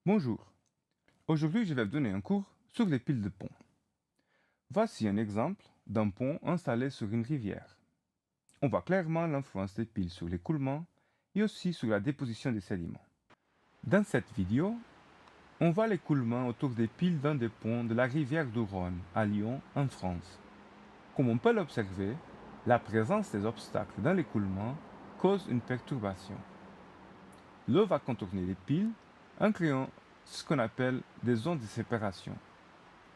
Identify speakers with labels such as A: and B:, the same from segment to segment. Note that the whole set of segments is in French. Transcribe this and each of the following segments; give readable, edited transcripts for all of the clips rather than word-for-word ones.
A: Bonjour, aujourd'hui je vais vous donner un cours sur les piles de pont. Voici un exemple d'un pont installé sur une rivière. On voit clairement l'influence des piles sur l'écoulement et aussi sur la déposition des sédiments. Dans cette vidéo, on voit l'écoulement autour des piles d'un des ponts de la rivière du Rhône à Lyon, en France. Comme on peut l'observer, la présence des obstacles dans l'écoulement cause une perturbation. L'eau va contourner les piles en créant ce qu'on appelle des zones de séparation.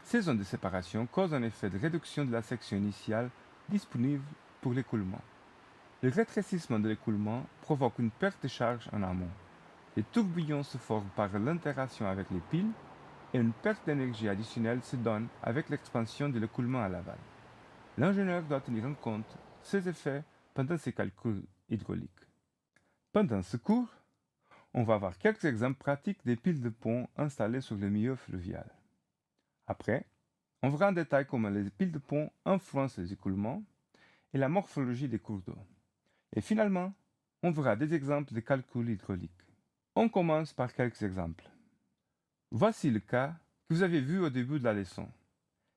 A: Ces zones de séparation causent un effet de réduction de la section initiale disponible pour l'écoulement. Le rétrécissement de l'écoulement provoque une perte de charge en amont. Les tourbillons se forment par l'interaction avec les piles et une perte d'énergie additionnelle se donne avec l'expansion de l'écoulement à l'aval. L'ingénieur doit tenir en compte ces effets pendant ses calculs hydrauliques. Pendant ce cours, on va voir quelques exemples pratiques des piles de pont installées sur le milieu fluvial. Après, on verra en détail comment les piles de pont influencent les écoulements et la morphologie des cours d'eau. Et finalement, on verra des exemples de calculs hydrauliques. On commence par quelques exemples. Voici le cas que vous avez vu au début de la leçon.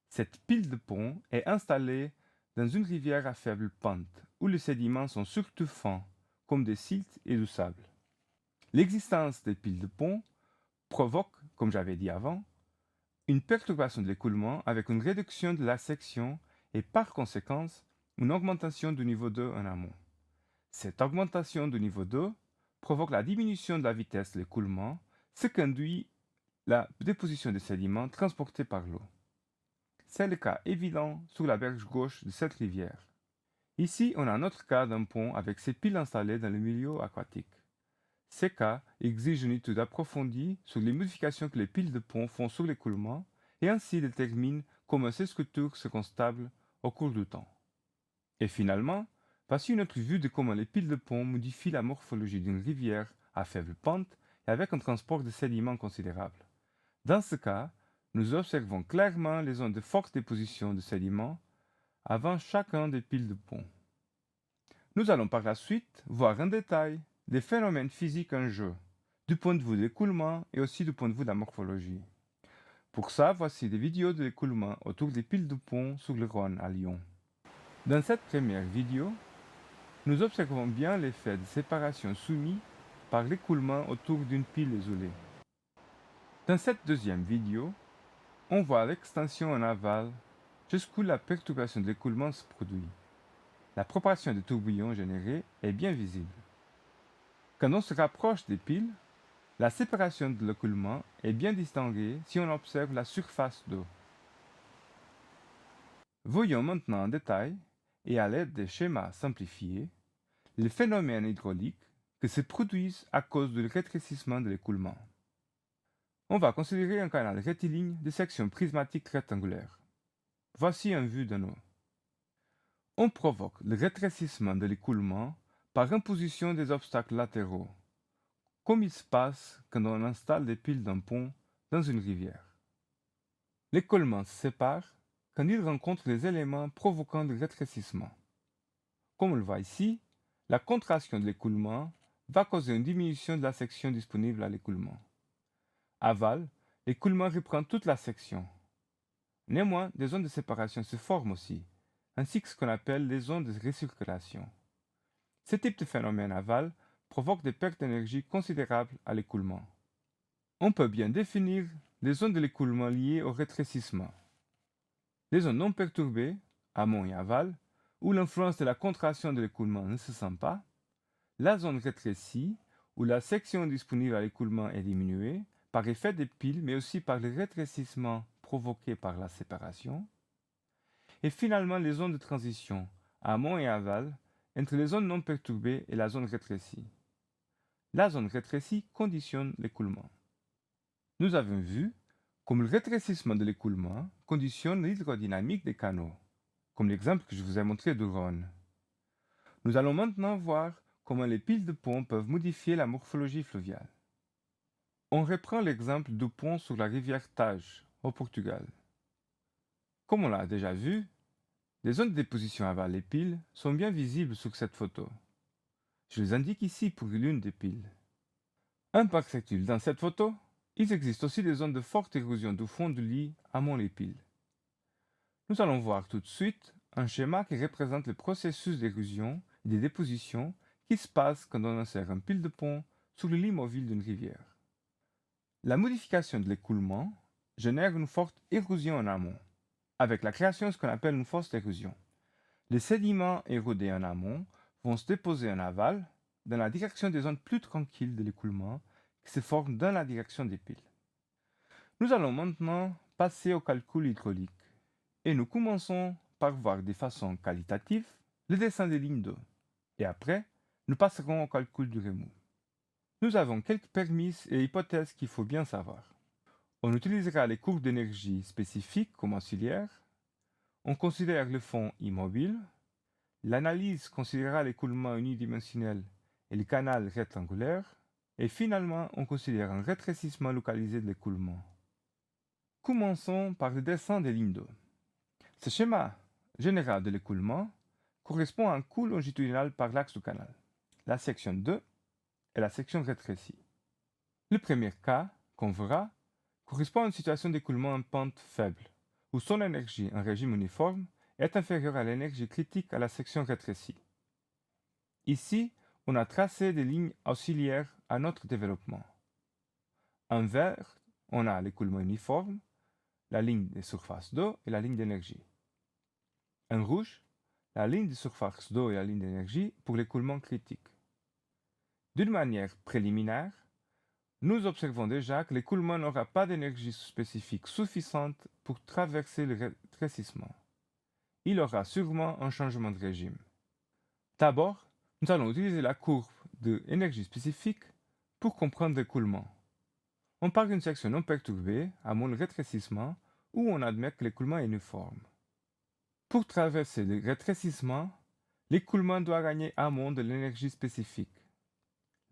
A: Cette pile de pont est installée dans une rivière à faible pente, où les sédiments sont surtout fins, comme des siltes et du sable. L'existence des piles de pont provoque, comme j'avais dit avant, une perturbation de l'écoulement avec une réduction de la section et par conséquent une augmentation du niveau d'eau en amont. Cette augmentation du niveau d'eau provoque la diminution de la vitesse de l'écoulement, ce qui induit la déposition des sédiments transportés par l'eau. C'est le cas évident sur la berge gauche de cette rivière. Ici, on a un autre cas d'un pont avec ses piles installées dans le milieu aquatique. Ces cas exigent une étude approfondie sur les modifications que les piles de pont font sur l'écoulement et ainsi déterminent comment ces structures se constablent au cours du temps. Et finalement, voici une autre vue de comment les piles de pont modifient la morphologie d'une rivière à faible pente et avec un transport de sédiments considérable. Dans ce cas, nous observons clairement les zones de forte déposition de sédiments avant chacun des piles de pont. Nous allons par la suite voir en détail des phénomènes physiques en jeu, du point de vue de l'écoulement et aussi du point de vue de la morphologie. Pour ça, voici des vidéos de l'écoulement autour des piles de pont sur le Rhône à Lyon. Dans cette première vidéo, nous observons bien l'effet de séparation soumis par l'écoulement autour d'une pile isolée. Dans cette deuxième vidéo, on voit l'extension en aval jusqu'où la perturbation de l'écoulement se produit. La propagation des tourbillons générés est bien visible. Quand on se rapproche des piles, la séparation de l'écoulement est bien distinguée si on observe la surface d'eau. Voyons maintenant en détail, et à l'aide des schémas simplifiés, les phénomènes hydrauliques qui se produisent à cause du rétrécissement de l'écoulement. On va considérer un canal rectiligne de section prismatique rectangulaire. Voici une vue de eau. On provoque le rétrécissement de l'écoulement par imposition des obstacles latéraux, comme il se passe quand on installe des piles d'un pont dans une rivière. L'écoulement se sépare quand il rencontre les éléments provoquant le rétrécissement. Comme on le voit ici, la contraction de l'écoulement va causer une diminution de la section disponible à l'écoulement. Aval, l'écoulement reprend toute la section. Néanmoins, des zones de séparation se forment aussi, ainsi que ce qu'on appelle les zones de récirculation. Ce type de phénomène aval provoque des pertes d'énergie considérables à l'écoulement. On peut bien définir les zones de l'écoulement liées au rétrécissement. Les zones non perturbées, amont et aval, où l'influence de la contraction de l'écoulement ne se sent pas, la zone rétrécie, où la section disponible à l'écoulement est diminuée, par effet des piles, mais aussi par le rétrécissement provoqué par la séparation, et finalement les zones de transition, amont et aval, entre les zones non perturbées et la zone rétrécie. La zone rétrécie conditionne l'écoulement. Nous avons vu comme le rétrécissement de l'écoulement conditionne l'hydrodynamique des canaux, comme l'exemple que je vous ai montré du Rhône. Nous allons maintenant voir comment les piles de pont peuvent modifier la morphologie fluviale. On reprend l'exemple du pont sur la rivière Tage, au Portugal. Comme on l'a déjà vu, les zones de déposition aval des piles sont bien visibles sur cette photo. Je les indique ici pour l'une des piles. Un parc rectile dans cette photo Il existe aussi des zones de forte érosion du fond du lit amont les piles. Nous allons voir tout de suite un schéma qui représente le processus d'érosion et de déposition qui se passe quand on insère un pile de pont sur le lit mobile d'une rivière. La modification de l'écoulement génère une forte érosion en amont, avec la création de ce qu'on appelle une fosse d'érosion. Les sédiments érodés en amont vont se déposer en aval dans la direction des zones plus tranquilles de l'écoulement qui se forment dans la direction des piles. Nous allons maintenant passer au calcul hydraulique et nous commençons par voir de façon qualitative le dessin des lignes d'eau et après nous passerons au calcul du remous. Nous avons quelques prémices et hypothèses qu'il faut bien savoir. On utilisera les courbes d'énergie spécifiques comme auxiliaires, on considère le fond immobile, l'analyse considérera l'écoulement unidimensionnel et le canal rectangulaire, et finalement on considère un rétrécissement localisé de l'écoulement. Commençons par le dessin des lignes d'eau. Ce schéma général de l'écoulement correspond à un coût longitudinal par l'axe du canal, la section 2 et la section rétrécie. Le premier cas, qu'on verra, correspond à une situation d'écoulement en pente faible, où son énergie en régime uniforme est inférieure à l'énergie critique à la section rétrécie. Ici, on a tracé des lignes auxiliaires à notre développement. En vert, on a l'écoulement uniforme, la ligne des surfaces d'eau et la ligne d'énergie. En rouge, la ligne de surface d'eau et la ligne d'énergie pour l'écoulement critique. D'une manière préliminaire, nous observons déjà que l'écoulement n'aura pas d'énergie spécifique suffisante pour traverser le rétrécissement. Il aura sûrement un changement de régime. D'abord, nous allons utiliser la courbe de énergie spécifique pour comprendre l'écoulement. On part d'une section non perturbée, à mon rétrécissement, où on admet que l'écoulement est uniforme. Pour traverser le rétrécissement, l'écoulement doit gagner amont de l'énergie spécifique.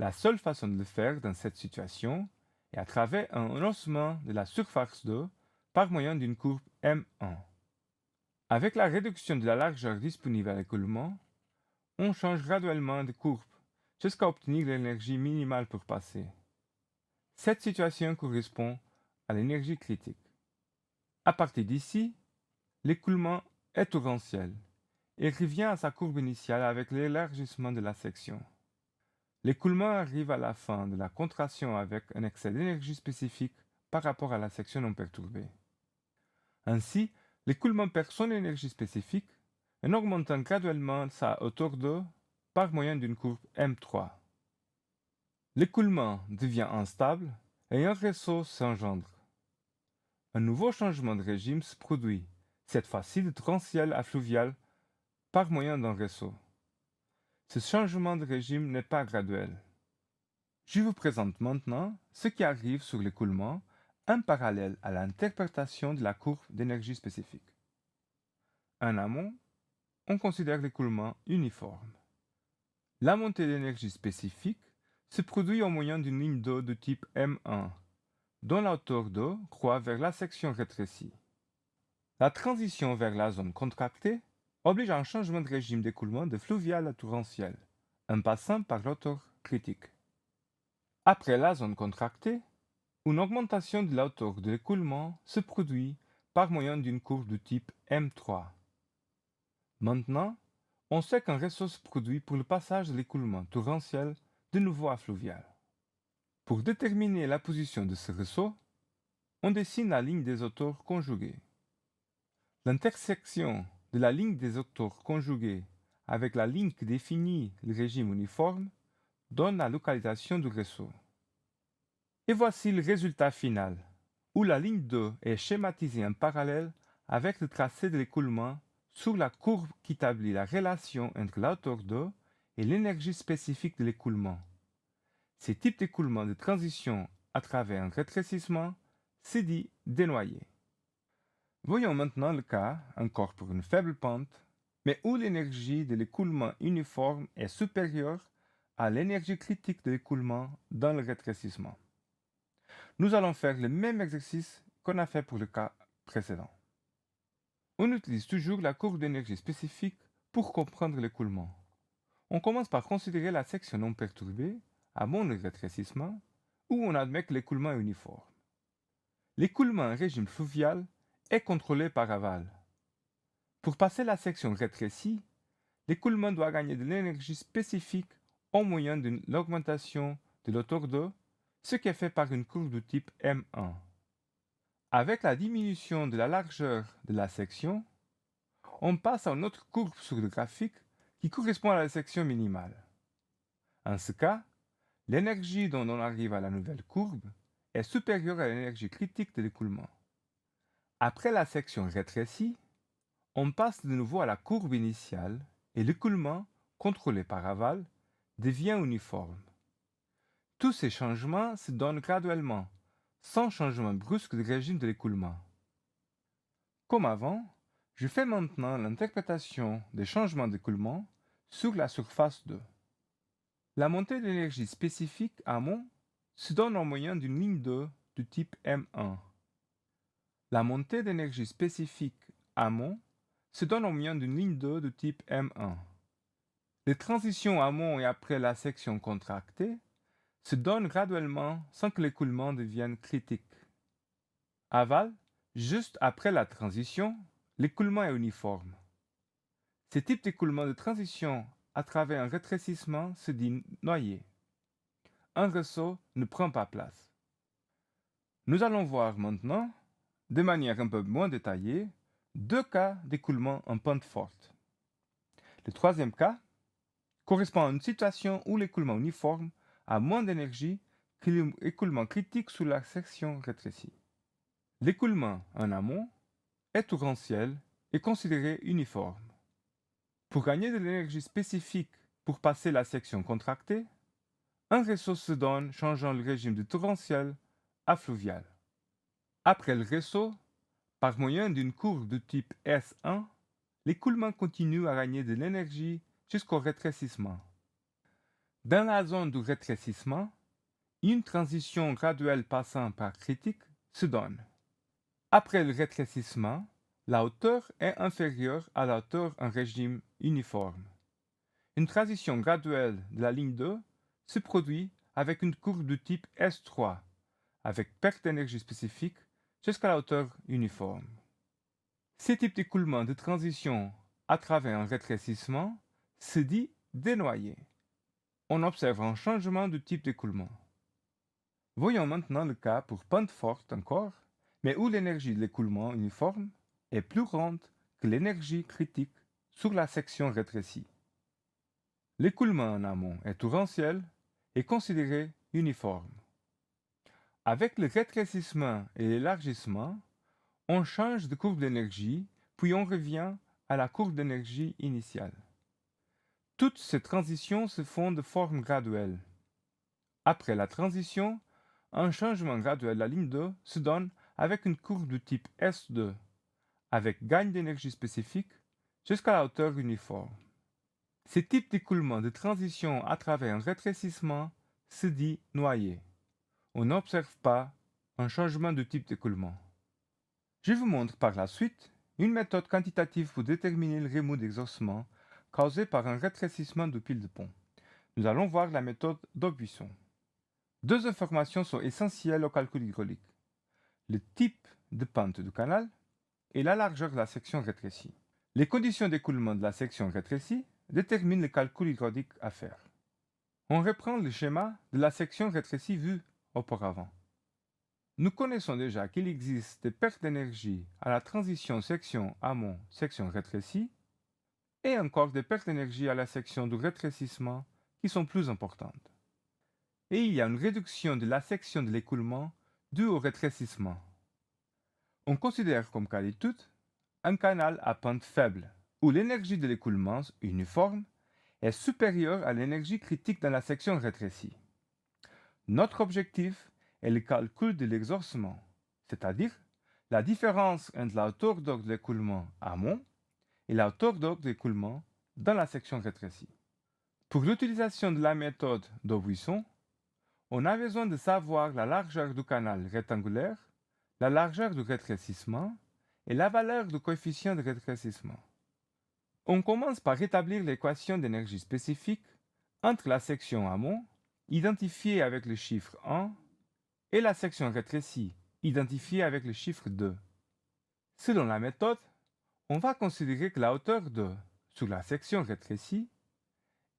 A: La seule façon de le faire dans cette situation est à travers un haussement de la surface d'eau par moyen d'une courbe M1. Avec la réduction de la largeur disponible à l'écoulement, on change graduellement de courbe jusqu'à obtenir l'énergie minimale pour passer. Cette situation correspond à l'énergie critique. À partir d'ici, l'écoulement est torrentiel et revient à sa courbe initiale avec l'élargissement de la section. L'écoulement arrive à la fin de la contraction avec un excès d'énergie spécifique par rapport à la section non perturbée. Ainsi, l'écoulement perd son énergie spécifique en augmentant graduellement sa hauteur d'eau par moyen d'une courbe M3. L'écoulement devient instable et un réseau s'engendre. Un nouveau changement de régime se produit, cette fois-ci de torrentiel à fluvial par moyen d'un réseau. Ce changement de régime n'est pas graduel. Je vous présente maintenant ce qui arrive sur l'écoulement en parallèle à l'interprétation de la courbe d'énergie spécifique. En amont, on considère l'écoulement uniforme. La montée d'énergie spécifique se produit au moyen d'une ligne d'eau de type M1, dont la hauteur d'eau croît vers la section rétrécie. La transition vers la zone contractée oblige à un changement de régime d'écoulement de fluvial à torrentiel, en passant par l'hauteur critique. Après la zone contractée, une augmentation de la hauteur de l'écoulement se produit par moyen d'une courbe de type M3. Maintenant, on sait qu'un réseau se produit pour le passage de l'écoulement torrentiel de nouveau à fluvial. Pour déterminer la position de ce réseau, on dessine la ligne des hauteurs conjuguées. L'intersection de la ligne des hauteurs conjuguées avec la ligne qui définit le régime uniforme donne la localisation du réseau. Et voici le résultat final, où la ligne d'eau est schématisée en parallèle avec le tracé de l'écoulement sur la courbe qui établit la relation entre la hauteur d'eau et l'énergie spécifique de l'écoulement. Ces types d'écoulement de transition à travers un rétrécissement se dit dénoyé. Voyons maintenant le cas, encore pour une faible pente, mais où l'énergie de l'écoulement uniforme est supérieure à l'énergie critique de l'écoulement dans le rétrécissement. Nous allons faire le même exercice qu'on a fait pour le cas précédent. On utilise toujours la courbe d'énergie spécifique pour comprendre l'écoulement. On commence par considérer la section non perturbée, avant le rétrécissement, où on admet que l'écoulement est uniforme. L'écoulement en régime fluvial est contrôlé par aval. Pour passer la section rétrécie, l'écoulement doit gagner de l'énergie spécifique au moyen d'une augmentation de l'auteur d'eau, ce qui est fait par une courbe de type M1. Avec la diminution de la largeur de la section, on passe à une autre courbe sur le graphique qui correspond à la section minimale. En ce cas, l'énergie dont on arrive à la nouvelle courbe est supérieure à l'énergie critique de l'écoulement. Après la section rétrécie, on passe de nouveau à la courbe initiale et l'écoulement, contrôlé par aval, devient uniforme. Tous ces changements se donnent graduellement, sans changement brusque de régime de l'écoulement. Comme avant, je fais maintenant l'interprétation des changements d'écoulement sur la surface d'eau. La montée d'énergie spécifique amont se donne en moyenne d'une ligne d'eau du type M1. La montée d'énergie spécifique amont se donne en moyenne d'une ligne d'eau de type M1. Les transitions amont et après la section contractée se donnent graduellement sans que l'écoulement devienne critique. Aval, juste après la transition, l'écoulement est uniforme. Ce type d'écoulement de transition à travers un rétrécissement se dit noyé. Un ressaut ne prend pas place. Nous allons voir maintenant, de manière un peu moins détaillée, deux cas d'écoulement en pente forte. Le troisième cas correspond à une situation où l'écoulement uniforme a moins d'énergie que l'écoulement critique sous la section rétrécie. L'écoulement en amont est torrentiel et considéré uniforme. Pour gagner de l'énergie spécifique pour passer la section contractée, un ressaut se donne changeant le régime de torrentiel à fluvial. Après le ressaut, par moyen d'une courbe de type S1, l'écoulement continue à gagner de l'énergie jusqu'au rétrécissement. Dans la zone du rétrécissement, une transition graduelle passant par critique se donne. Après le rétrécissement, la hauteur est inférieure à la hauteur en régime uniforme. Une transition graduelle de la ligne 2 se produit avec une courbe de type S3, avec perte d'énergie spécifique jusqu'à la hauteur uniforme. Ce type d'écoulement de transition à travers un rétrécissement se dit dénoyé. On observe un changement de type d'écoulement. Voyons maintenant le cas pour pente forte encore, mais où l'énergie de l'écoulement uniforme est plus grande que l'énergie critique sur la section rétrécie. L'écoulement en amont est torrentiel et considéré uniforme. Avec le rétrécissement et l'élargissement, on change de courbe d'énergie, puis on revient à la courbe d'énergie initiale. Toutes ces transitions se font de forme graduelle. Après la transition, un changement graduel de la ligne 2 se donne avec une courbe de type S2, avec gagne d'énergie spécifique jusqu'à la hauteur uniforme. Ce type d'écoulement de transition à travers un rétrécissement se dit noyé. On n'observe pas un changement de type d'écoulement. Je vous montre par la suite une méthode quantitative pour déterminer le remous d'exaucement causé par un rétrécissement de pile de pont. Nous allons voir la méthode d'Aubusson. Deux informations sont essentielles au calcul hydraulique: le type de pente du canal et la largeur de la section rétrécie. Les conditions d'écoulement de la section rétrécie déterminent le calcul hydraulique à faire. On reprend le schéma de la section rétrécie vue auparavant. Nous connaissons déjà qu'il existe des pertes d'énergie à la transition section amont-section rétrécie et encore des pertes d'énergie à la section du rétrécissement qui sont plus importantes. Et il y a une réduction de la section de l'écoulement due au rétrécissement. On considère comme cas d'étude un canal à pente faible, où l'énergie de l'écoulement uniforme est supérieure à l'énergie critique dans la section rétrécie. Notre objectif est le calcul de l'exaucement, c'est-à-dire la différence entre la hauteur d'eau de l'écoulement amont et la hauteur d'eau de l'écoulement dans la section rétrécie. Pour l'utilisation de la méthode d'Aubusson, on a besoin de savoir la largeur du canal rectangulaire, la largeur du rétrécissement et la valeur du coefficient de rétrécissement. On commence par établir l'équation d'énergie spécifique entre la section amont, identifiée avec le chiffre 1, et la section rétrécie, identifié avec le chiffre 2. Selon la méthode, on va considérer que la hauteur de sur la section rétrécie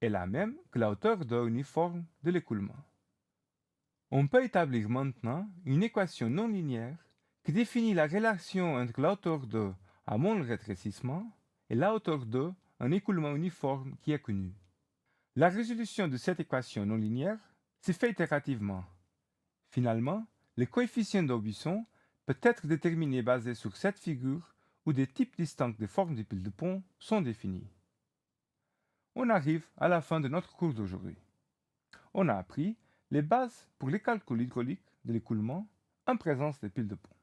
A: est la même que la hauteur de uniforme de l'écoulement. On peut établir maintenant une équation non linéaire qui définit la relation entre la hauteur de à moins le rétrécissement et la hauteur de un écoulement uniforme qui est connu. La résolution de cette équation non linéaire se fait itérativement. Finalement, le coefficient d'Aubusson peut être déterminé basé sur cette figure où des types distincts de formes de piles de pont sont définis. On arrive à la fin de notre cours d'aujourd'hui. On a appris les bases pour les calculs hydrauliques de l'écoulement en présence des piles de pont.